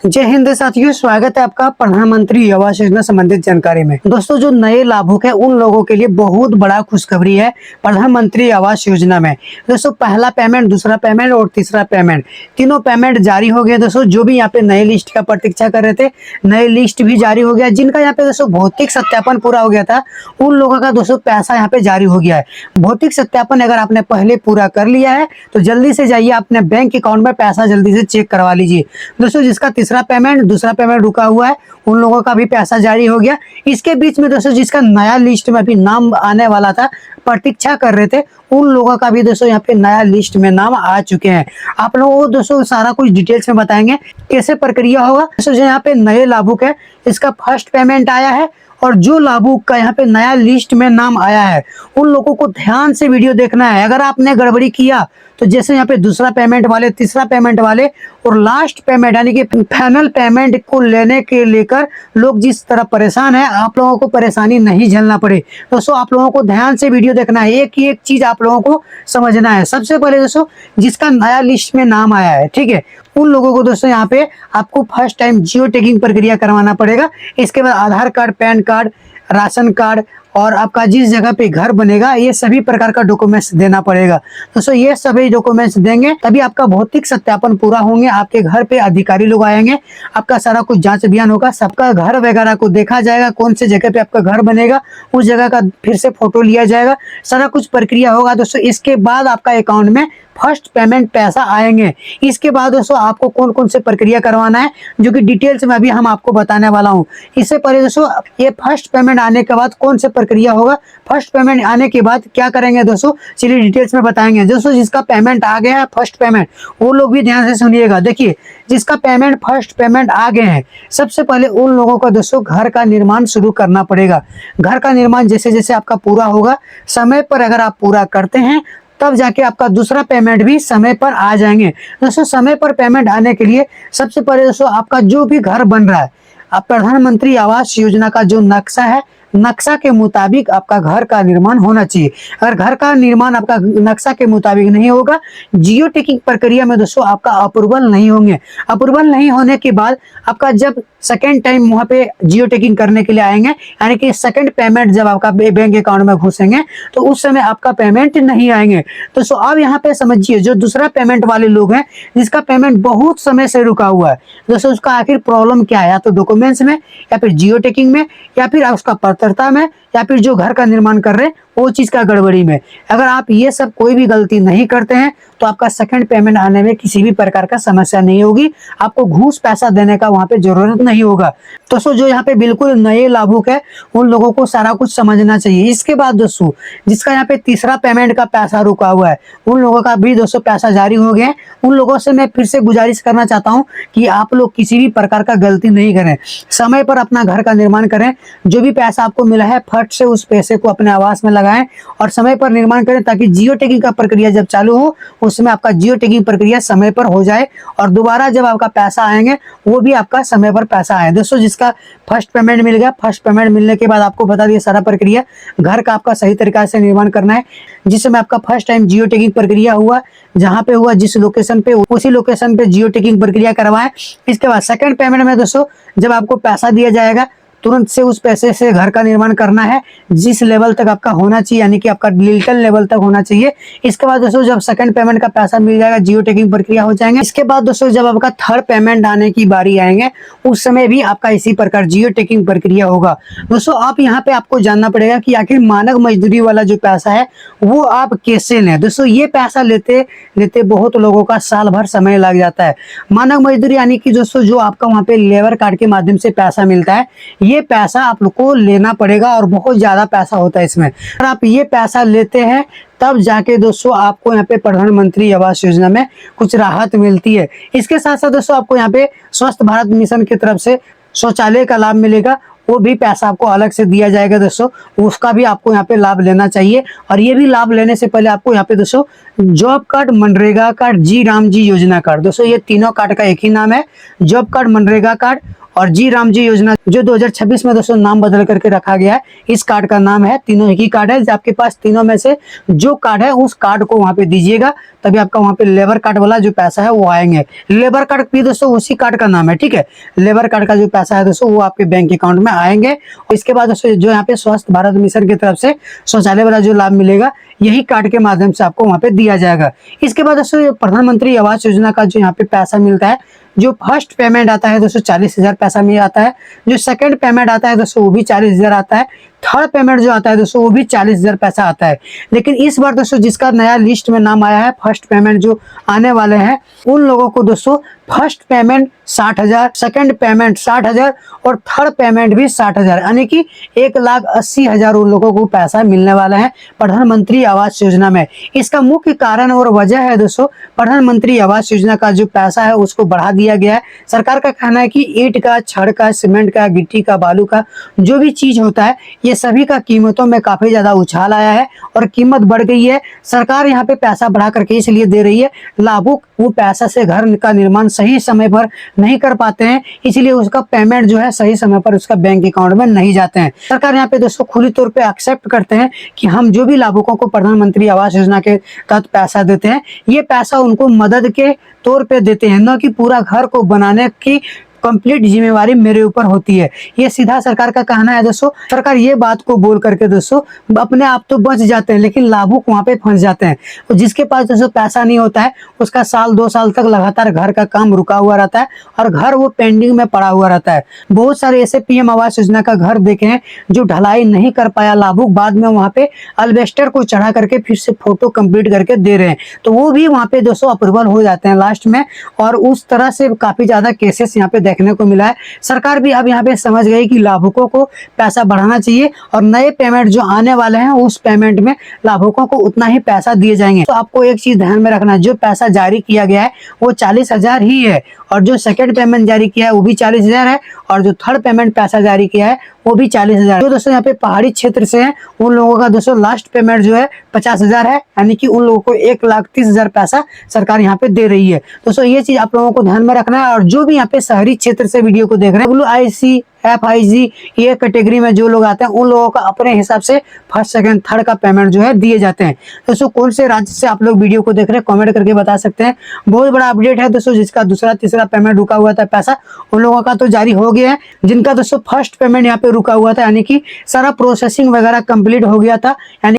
जय हिंद साथियों, स्वागत है आपका प्रधानमंत्री आवास योजना संबंधित जानकारी में। दोस्तों, जो नए लाभुक है उन लोगों के लिए बहुत बड़ा खुशखबरी है प्रधानमंत्री आवास योजना में। दोस्तों, पहला पेमेंट, दूसरा पेमेंट और तीसरा पेमेंट, तीनों पेमेंट जारी हो गए। दोस्तों, जो भी यहाँ पे नए लिस्ट का प्रतीक्षा कर रहे थे, नए लिस्ट भी जारी हो गया। जिनका यहाँ पे दोस्तों भौतिक सत्यापन पूरा हो गया था, उन लोगों का दोस्तों पैसा यहाँ पे जारी हो गया है। भौतिक सत्यापन अगर आपने पहले पूरा कर लिया है तो जल्दी से जाइए अपने बैंक अकाउंट में पैसा जल्दी से चेक करवा लीजिए। दोस्तों, जिसका तीसरा पेमेंट, दूसरा पेमेंट रुका हुआ है, उन लोगों का भी पैसा जारी हो गया। इसके बीच में दोस्तों जिसका नया लिस्ट में भी नाम आने वाला था, प्रतीक्षा कर रहे थे, उन लोगों का भी दोस्तों यहाँ पे नया लिस्ट में नाम आ चुके हैं। आप लोगों को दोस्तों सारा कुछ डिटेल्स में बताएंगे कैसे प्रक्रिया होगा। दोस्तों, जो यहाँ पे नए लाभुक है, इसका फर्स्ट पेमेंट आया है और जो लाभुक का यहाँ पे नया लिस्ट में नाम आया है, उन लोगों को ध्यान से वीडियो देखना है। अगर आपने गड़बड़ी किया तो जैसे यहाँ पे दूसरा पेमेंट वाले, तीसरा पेमेंट वाले और लास्ट पेमेंट यानी कि फाइनल पेमेंट को लेने के लेकर लोग जिस तरह परेशान है, आप लोगों को परेशानी नहीं झेलना पड़े। दोस्तों, आप लोगों को ध्यान से वीडियो देखना है, एक ही एक चीज आप लोगों को समझना है। सबसे पहले दोस्तों, जिसका नया लिस्ट में नाम आया है, ठीक है, उन लोगों को दोस्तों यहाँ पे आपको फर्स्ट टाइम जियो टैगिंग प्रक्रिया करवाना पड़ेगा। इसके बाद Aadhaar card, PAN card, ration card और आपका जिस जगह पे घर बनेगा, ये सभी प्रकार का डॉक्यूमेंट्स देना पड़ेगा। दोस्तों, ये सभी डॉक्यूमेंट्स देंगे तभी आपका भौतिक सत्यापन पूरा होंगे। आपके घर पे अधिकारी लोग आएंगे, आपका सारा कुछ जांच अभियान होगा, सबका घर वगैरह को देखा जाएगा, कौन से जगह पे आपका घर बनेगा, उस जगह का फिर से फोटो लिया जाएगा, सारा कुछ प्रक्रिया होगा। दोस्तों, इसके बाद आपका अकाउंट में फर्स्ट पेमेंट पैसा आएंगे। इसके बाद दोस्तों आपको कौन कौन से प्रक्रिया करवाना है, जो कि डिटेल्स में अभी हम आपको बताने वाला हूं। इससे पहले दोस्तों, ये फर्स्ट पेमेंट आने के बाद कौन से प्रक्रिया होगा, फर्स्ट पेमेंट आने के बाद क्या करेंगे दोस्तों, चलिए डिटेल्स में बताएंगे। दोस्तों, जिसका पेमेंट आ गया है फर्स्ट पेमेंट, वो लोग भी ध्यान से सुनिएगा। देखिए, जिसका पेमेंट फर्स्ट पेमेंट आ गए हैं, सबसे पहले उन लोगों को दोस्तों घर का निर्माण शुरू करना पड़ेगा। घर का निर्माण जैसे जैसे आपका पूरा होगा, समय पर अगर आप पूरा करते हैं, तब जाके आपका दूसरा पेमेंट भी समय पर आ जाएंगे। दोस्तों, समय पर पेमेंट आने के लिए सबसे पहले दोस्तों आपका जो भी घर बन रहा है, आप प्रधानमंत्री आवास योजना का जो नक्शा है, नक्शा के मुताबिक आपका घर का निर्माण होना चाहिए। अगर घर का निर्माण आपका नक्शा के मुताबिक नहीं होगा, जियो टैगिंग प्रक्रिया में दोस्तों आपका अप्रूवल नहीं होंगे। अप्रूवल नहीं होने के बाद आपका जब सेकेंड टाइम वहां पे जियो टैगिंग करने के लिए आएंगे, यानी कि सेकंड पेमेंट जब आपका बैंक अकाउंट में घुसेंगे, तो उस समय आपका पेमेंट नहीं आएंगे। दोस्तों, अब यहाँ पे समझिए, जो दूसरा पेमेंट वाले लोग हैं, जिसका पेमेंट बहुत समय से रुका हुआ है, दोस्तों उसका आखिर प्रॉब्लम क्या है, या तो डॉक्यूमेंट्स में, या फिर जियो टैगिंग में, या फिर उसका पात्रता में, या फिर जो घर का निर्माण कर रहे हैं वो चीज का गड़बड़ी में। अगर आप ये सब कोई भी गलती नहीं करते हैं तो आपका सेकंड पेमेंट आने में किसी भी प्रकार का समस्या नहीं होगी। आपको घूस पैसा देने का वहां पे जरूरत नहीं होगा। दोस्तों, जो यहाँ पे बिल्कुल नए लाभुक है, उन लोगों को सारा कुछ समझना चाहिए। इसके बाद दोस्तों, जिसका यहाँ पे तीसरा पेमेंट का पैसा रुका हुआ है, उन लोगों का भी दोस्तों पैसा जारी हो गया है। उन लोगों से मैं फिर से गुजारिश करना चाहता हूँ कि आप लोग किसी भी प्रकार का गलती नहीं करें, समय पर अपना घर का निर्माण करें। जो भी पैसा आपको मिला है, फट से उस पैसे को अपने आवास में लगाएं और समय पर निर्माण करें, ताकि जियो टैगिंग का प्रक्रिया जब चालू हो, उसमें आपका जियो टैगिंग प्रक्रिया समय पर हो जाए और दोबारा जब आपका पैसा आएंगे, वो भी आपका समय पर पैसा आए। दोस्तों, जिसका फर्स्ट पेमेंट मिल गया, फर्स्ट पेमेंट मिलने के बाद आपको बता दिया सारा प्रक्रिया घर का आपका सही तरीका से निर्माण करना है। जिस समय आपका फर्स्ट टाइम जियो टैगिंग प्रक्रिया हुआ, जहां पे हुआ, जिस लोकेशन पे, उसी लोकेशन पे जियो टैगिंग प्रक्रिया करवाएं। इसके बाद सेकंड पेमेंट में दोस्तों जब आपको पैसा दिया जाएगा, तुरंत से उस पैसे से घर का निर्माण करना है, जिस लेवल तक आपका होना चाहिए, यानी कि आपका डिजिटल लेवल तक होना चाहिए। इसके बाद दोस्तों जब सेकंड पेमेंट का पैसा मिल जाएगा, जियो टैगिंग प्रक्रिया हो जाएंगे। इसके बाद दोस्तों जब आपका थर्ड पेमेंट आने की बारी आएंगे, उस समय भी आपका इसी प्रकार जियो टैगिंग प्रक्रिया होगा। दोस्तों, आप यहाँ पे आपको जानना पड़ेगा कि आखिर मानक मजदूरी वाला जो पैसा है वो आप कैसे लें। दोस्तों, ये पैसा लेते लेते बहुत लोगों का साल भर समय लग जाता है। मानक मजदूरी यानी कि दोस्तों जो आपका वहाँ पे लेबर कार्ड के माध्यम से पैसा मिलता है, ये पैसा आप लोग को लेना पड़ेगा और बहुत ज्यादा पैसा होता है इसमें। अगर आप ये पैसा लेते हैं, तब जाके दोस्तों आपको यहाँ पे प्रधानमंत्री आवास योजना में कुछ राहत मिलती है। इसके साथ साथ दोस्तों आपको यहाँ पे स्वच्छ भारत मिशन की तरफ से शौचालय का लाभ मिलेगा, वो भी पैसा आपको अलग से दिया जाएगा। दोस्तों, उसका भी आपको यहाँ पे लाभ लेना चाहिए। और ये भी लाभ लेने से पहले आपको यहाँ पे दोस्तों जॉब कार्ड, मनरेगा कार्ड, जी राम जी योजना कार्ड, दोस्तों ये तीनों कार्ड का एक ही नाम है, जॉब कार्ड, मनरेगा कार्ड और जी राम जी योजना जो 2026 में दोस्तों नाम बदल करके रखा गया है, इस कार्ड का नाम है, तीनों एक ही कार्ड है। आपके पास तीनों में से जो कार्ड है उस कार्ड को वहां पे दीजिएगा, तभी आपका वहां पे लेबर कार्ड वाला जो पैसा है वो आएंगे। लेबर कार्ड भी दोस्तों उसी कार्ड का नाम है, ठीक है। लेबर कार्ड का जो पैसा है दोस्तों वो आपके बैंक अकाउंट में आएंगे। और इसके बाद दोस्तों जो यहाँ पे स्वच्छ भारत मिशन की तरफ से शौचालय वाला जो लाभ मिलेगा, यही कार्ड के माध्यम से आपको वहां पे दिया जाएगा। इसके बाद दोस्तों प्रधानमंत्री आवास योजना का जो यहाँ पे पैसा मिलता है, जो फर्स्ट पेमेंट आता है दोस्तों 40,000 पैसा में आता है। जो सेकंड पेमेंट आता है दोस्तों वो भी 40,000 आता है। थर्ड पेमेंट जो आता है दोस्तों वो भी 40,000 पैसा आता है। लेकिन इस बार दोस्तों जिसका नया लिस्ट में नाम आया है, फर्स्ट पेमेंट जो आने वाले हैं, उन लोगों को दोस्तों फर्स्ट पेमेंट 60,000, सेकंड पेमेंट 60,000 और थर्ड पेमेंट भी 60,000, यानी कि 1,80,000 उन लोगों को पैसा मिलने वाला है प्रधानमंत्री आवास योजना में। इसका मुख्य कारण और वजह है दोस्तों, प्रधानमंत्री आवास योजना का जो पैसा है उसको बढ़ा दिया गया है। सरकार का कहना है कि ईंट का, छड़ का, सीमेंट का, गिट्टी का, बालू का जो भी चीज होता है, ये सभी का कीमतों में काफी ज्यादा उछाल आया है और कीमत बढ़ गई है। सरकार यहाँ पे पैसा बढ़ा करके इसलिए दे रही है, लाभुक वो पैसा से घर का निर्माण सही समय पर नहीं कर पाते हैं, इसलिए उसका पेमेंट जो है सही समय पर उसका बैंक अकाउंट में नहीं जाते हैं। सरकार यहाँ पे दोस्तों खुली तौर पे एक्सेप्ट करते हैं कि हम जो भी लाभुकों को प्रधानमंत्री आवास योजना के तहत पैसा देते हैं, ये पैसा उनको मदद के तौर पे देते हैं, न कि पूरा घर को बनाने की कंप्लीट जिम्मेवारी मेरे ऊपर होती है। ये सीधा सरकार का कहना है दोस्तों। सरकार ये बात को बोल करके दोस्तों अपने आप तो बच जाते हैं, लेकिन लाभुक वहां पे फंस जाते हैं। तो जिसके पास दोस्तों पैसा नहीं होता है, उसका साल 2 साल तक लगातार घर का काम रुका हुआ रहता है और घर वो पेंडिंग में पड़ा हुआ रहता है। बहुत सारे ऐसे पीएम आवास योजना का घर देखे हैं जो ढलाई नहीं कर पाया लाभुक, बाद में वहां पे अल्बेस्टर को चढ़ा करके फिर से फोटो कंप्लीट करके दे रहे हैं, तो वो भी वहां पे दोस्तों अप्रूवल हो जाते हैं लास्ट में। और उस तरह से काफी ज्यादा केसेस यहाँ पे देखने को मिला है। सरकार भी अब यहाँ पे समझ गई कि लाभुकों को पैसा बढ़ाना चाहिए और नए पेमेंट जो आने वाले हैं उस पेमेंट में लाभुकों को उतना ही पैसा दिए जाएंगे। तो आपको एक चीज ध्यान में रखना है, जो पैसा जारी किया गया है वो 40,000 ही है, और जो सेकंड पेमेंट जारी किया है वो भी 40,000 है, और जो थर्ड पेमेंट पैसा जारी किया है वो भी 40,000। जो दोस्तों यहाँ पे पहाड़ी क्षेत्र से हैं उन लोगों का दोस्तों लास्ट पेमेंट जो है 50,000 है, यानी कि उन लोगों को 1,30,000 पैसा सरकार यहाँ पे दे रही है। दोस्तों ये चीज आप लोगों को ध्यान में रखना है। और जो भी यहाँ पे शहरी क्षेत्र से वीडियो को देख रहे हैं, WIC FIG ये कैटेगरी में जो लोग आते हैं उन लोगों का अपने हिसाब से फर्स्ट सेकंड थर्ड का पेमेंट जो है दिए जाते हैं। दोस्तों कौन से राज्य से आप लोग वीडियो को देख रहे हैं कमेंट करके बता सकते हैं। बहुत बड़ा अपडेट है दोस्तों, जिसका दूसरा तीसरा पेमेंट रुका हुआ था पैसा, उन लोगों का तो जारी हो गया है। जिनका दोस्तों फर्स्ट पेमेंट यहाँ पे रुका हुआ था, यानी कि सारा प्रोसेसिंग वगैरह कंप्लीट हो गया था, यानी